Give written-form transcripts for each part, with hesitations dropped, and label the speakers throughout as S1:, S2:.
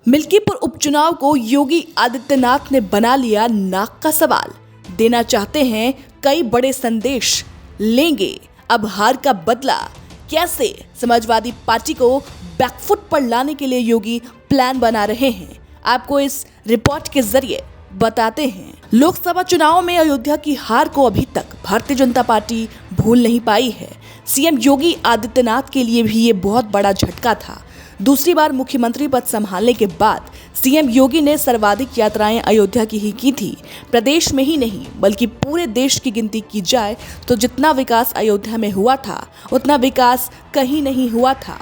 S1: मिल्कीपुर उपचुनाव को योगी आदित्यनाथ ने बना लिया नाक का सवाल। देना चाहते हैं कई बड़े संदेश, लेंगे अब हार का बदला। कैसे समाजवादी पार्टी को बैकफुट पर लाने के लिए योगी प्लान बना रहे हैं, आपको इस रिपोर्ट के जरिए बताते हैं। लोकसभा चुनाव में अयोध्या की हार को अभी तक भारतीय जनता पार्टी भूल नहीं पाई है। सीएम योगी आदित्यनाथ के लिए भी ये बहुत बड़ा झटका था। दूसरी बार मुख्यमंत्री पद संभालने के बाद सीएम योगी ने सर्वाधिक यात्राएं अयोध्या की ही की थी। प्रदेश में ही नहीं बल्कि पूरे देश की गिनती की जाए तो जितना विकास अयोध्या में हुआ था उतना विकास कहीं नहीं हुआ था।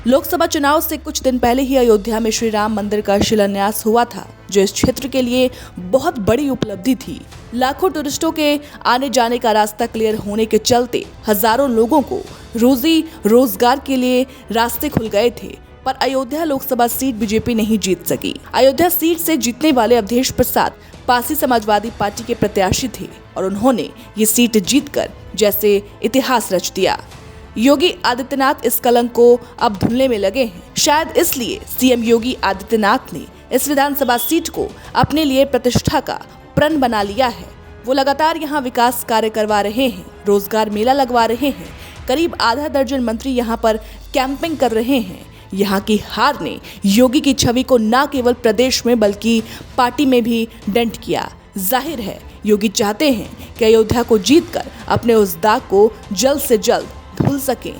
S1: लोकसभा चुनाव से कुछ दिन पहले ही अयोध्या में श्री राम मंदिर का शिलान्यास हुआ था, जो इस क्षेत्र के लिए बहुत बड़ी उपलब्धि थी। लाखों टूरिस्टों के आने जाने का रास्ता क्लियर होने के चलते हजारों लोगों को रोजी रोजगार के लिए रास्ते खुल गए थे। पर अयोध्या लोकसभा सीट बीजेपी नहीं जीत सकी। अयोध्या सीट से जीतने वाले अवधेश प्रसाद पासी समाजवादी पार्टी के प्रत्याशी थे और उन्होंने ये सीट जीतकर जैसे इतिहास रच दिया। योगी आदित्यनाथ इस कलंक को अब धुलने में लगे हैं। शायद इसलिए सीएम योगी आदित्यनाथ ने इस विधानसभा सीट को अपने लिए प्रतिष्ठा का प्रण बना लिया है। वो लगातार यहाँ विकास कार्य करवा रहे हैं, रोजगार मेला लगवा रहे हैं, करीब आधा दर्जन मंत्री यहाँ पर कैंपिंग कर रहे हैं। यहाँ की हार ने योगी की छवि को न केवल प्रदेश में बल्कि पार्टी में भी डेंट किया। जाहिर है योगी चाहते हैं कि अयोध्या को जीतकर अपने उस दाग को जल्द से जल्द धुल सकें।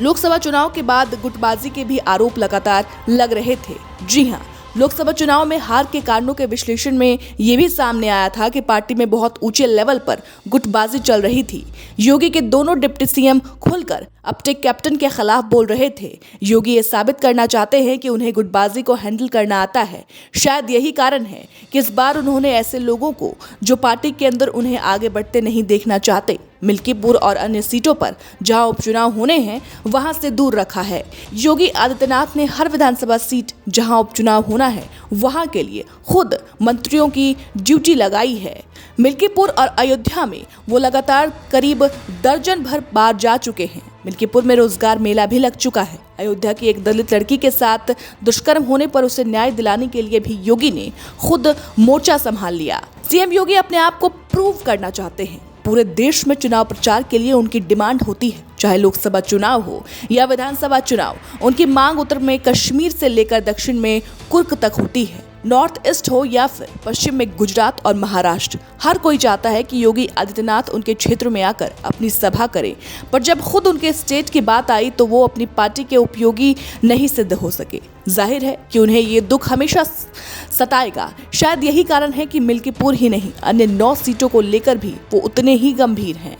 S1: लोकसभा चुनाव के बाद गुटबाजी के भी आरोप लगातार लग रहे थे। जी हाँ, लोकसभा चुनाव में हार के कारणों के विश्लेषण में ये भी सामने आया था कि पार्टी में बहुत ऊंचे लेवल पर गुटबाजी चल रही थी। योगी के दोनों डिप्टी सीएम खुलकर अपने कैप्टन के खिलाफ बोल रहे थे। योगी ये साबित करना चाहते हैं कि उन्हें गुटबाजी को हैंडल करना आता है। शायद यही कारण है कि इस बार उन्होंने ऐसे लोगों को जो पार्टी के अंदर उन्हें आगे बढ़ते नहीं देखना चाहते, मिल्कीपुर और अन्य सीटों पर जहां उपचुनाव होने हैं वहां से दूर रखा है। योगी आदित्यनाथ ने हर विधानसभा सीट जहां उपचुनाव होना है वहां के लिए खुद मंत्रियों की ड्यूटी लगाई है। मिल्कीपुर और अयोध्या में वो लगातार करीब दर्जन भर बार जा चुके हैं। मिल्कीपुर में रोजगार मेला भी लग चुका है। अयोध्या की एक दलित लड़की के साथ दुष्कर्म होने पर उसे न्याय दिलाने के लिए भी योगी ने खुद मोर्चा संभाल लिया। सीएम योगी अपने आप को प्रूव करना चाहते हैं। पूरे देश में चुनाव प्रचार के लिए उनकी डिमांड होती है, चाहे लोकसभा चुनाव हो या विधानसभा चुनाव। उनकी मांग उत्तर में कश्मीर से लेकर दक्षिण में कुर्ग तक होती है, नॉर्थ ईस्ट हो या फिर पश्चिम में गुजरात और महाराष्ट्र। हर कोई चाहता है कि योगी आदित्यनाथ उनके क्षेत्र में आकर अपनी सभा करें, पर जब खुद उनके स्टेट की बात आई तो वो अपनी पार्टी के उपयोगी नहीं सिद्ध हो सके। जाहिर है कि उन्हें ये दुख हमेशा सताएगा। शायद यही कारण है कि मिल्कीपुर ही नहीं अन्य 9 सीटों को लेकर भी वो उतने ही गंभीर हैं।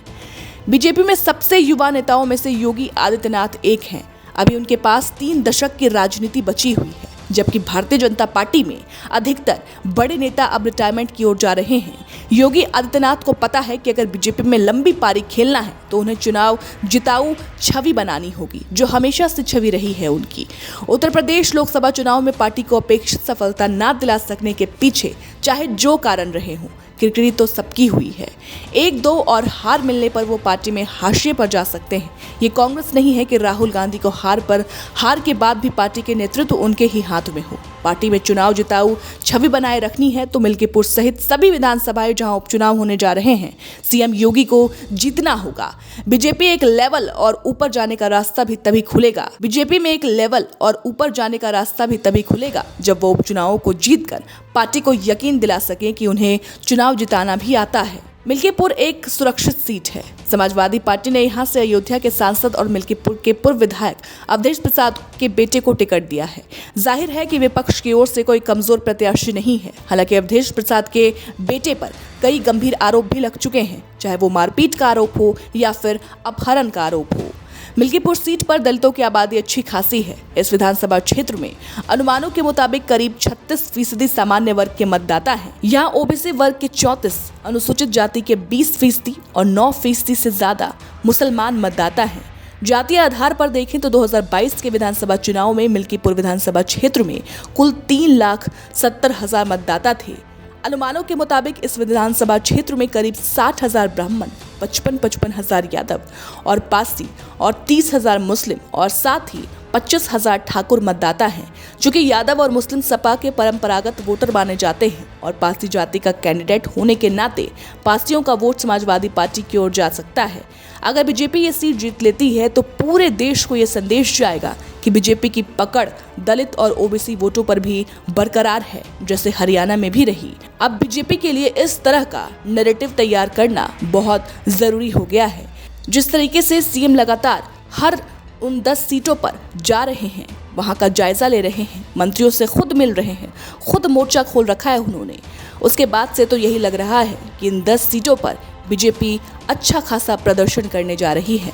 S1: बीजेपी में सबसे युवा नेताओं में से योगी आदित्यनाथ एक हैं। अभी उनके पास 3 दशक की राजनीति बची हुई है, जबकि भारतीय जनता पार्टी में अधिकतर बड़े नेता अब रिटायरमेंट की ओर जा रहे हैं। योगी आदित्यनाथ को पता है कि अगर बीजेपी में लंबी पारी खेलना है तो उन्हें चुनाव जिताऊ छवि बनानी होगी, जो हमेशा से छवि रही है उनकी। उत्तर प्रदेश लोकसभा चुनाव में पार्टी को अपेक्षित सफलता न दिला सकने के पीछे चाहे जो कारण रहे हों, किरकिरी तो सबकी हुई है। 1-2 और हार मिलने पर वो पार्टी में हाशिए पर जा सकते हैं। ये कांग्रेस नहीं है कि राहुल गांधी को हार के बाद भी पार्टी के नेतृत्व उनके ही हाथ में हो। पार्टी में चुनाव जिताऊ छवि बनाए रखनी है तो मिल्कीपुर सहित सभी विधानसभाएं जहां उपचुनाव होने जा रहे हैं, सीएम योगी को जीतना होगा। बीजेपी एक लेवल और ऊपर जाने का रास्ता भी तभी खुलेगा। बीजेपी में एक लेवल और ऊपर जाने का रास्ता भी तभी खुलेगा जब वो उपचुनावों को जीतकर पार्टी को यकीन दिला सके कि उन्हें चुनाव जिताना भी आता है। मिल्कीपुर एक सुरक्षित सीट है। समाजवादी पार्टी ने यहां से अयोध्या के सांसद और मिल्कीपुर के पूर्व विधायक अवधेश प्रसाद के बेटे को टिकट दिया है। जाहिर है कि विपक्ष की ओर से कोई कमजोर प्रत्याशी नहीं है। हालांकि अवधेश प्रसाद के बेटे पर कई गंभीर आरोप भी लग चुके हैं, चाहे वो मारपीट का आरोप हो या फिर अपहरण का आरोप हो। मिल्कीपुर सीट पर दलितों की आबादी अच्छी खासी है। इस विधानसभा क्षेत्र में अनुमानों के मुताबिक करीब 36% सामान्य वर्ग के मतदाता हैं। यहाँ ओबीसी वर्ग के 34, अनुसूचित जाति के 20% और 9% से ज्यादा मुसलमान मतदाता हैं। जातीय आधार पर देखें तो 2022 के विधानसभा चुनाव में मिल्कीपुर विधानसभा क्षेत्र में कुल 3,70,000 मतदाता थे। अनुमानों के मुताबिक इस विधानसभा क्षेत्र में करीब 60,000 ब्राह्मण, 55,000 यादव और पारसी और 30,000 मुस्लिम और साथ ही 25,000 ठाकुर मतदाता हैं, जो कि यादव और मुस्लिम सपा के परंपरागत वोटर माने जाते हैं और पासी जाति का कैंडिडेट होने के नाते पासियों का वोट समाजवादी पार्टी की ओर जा सकता है। अगर बीजेपी ये सीट जीत लेती है तो पूरे देश को ये संदेश जाएगा कि बीजेपी की पकड़ दलित और ओबीसी वोटों पर भी बरकरार है, जैसे हरियाणा में भी रही। अब बीजेपी के लिए इस तरह का नैरेटिव तैयार करना बहुत जरूरी हो गया है। जिस तरीके से सीएम लगातार हर उन 10 सीटों पर जा रहे हैं, वहां का जायजा ले रहे हैं, मंत्रियों से खुद मिल रहे हैं, खुद मोर्चा खोल रखा है उन्होंने, उसके बाद से तो यही लग रहा है कि इन 10 सीटों पर बीजेपी अच्छा खासा प्रदर्शन करने जा रही है।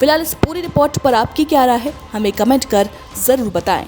S1: फिलहाल इस पूरी रिपोर्ट पर आपकी क्या राय है, हमें कमेंट कर जरूर बताएं।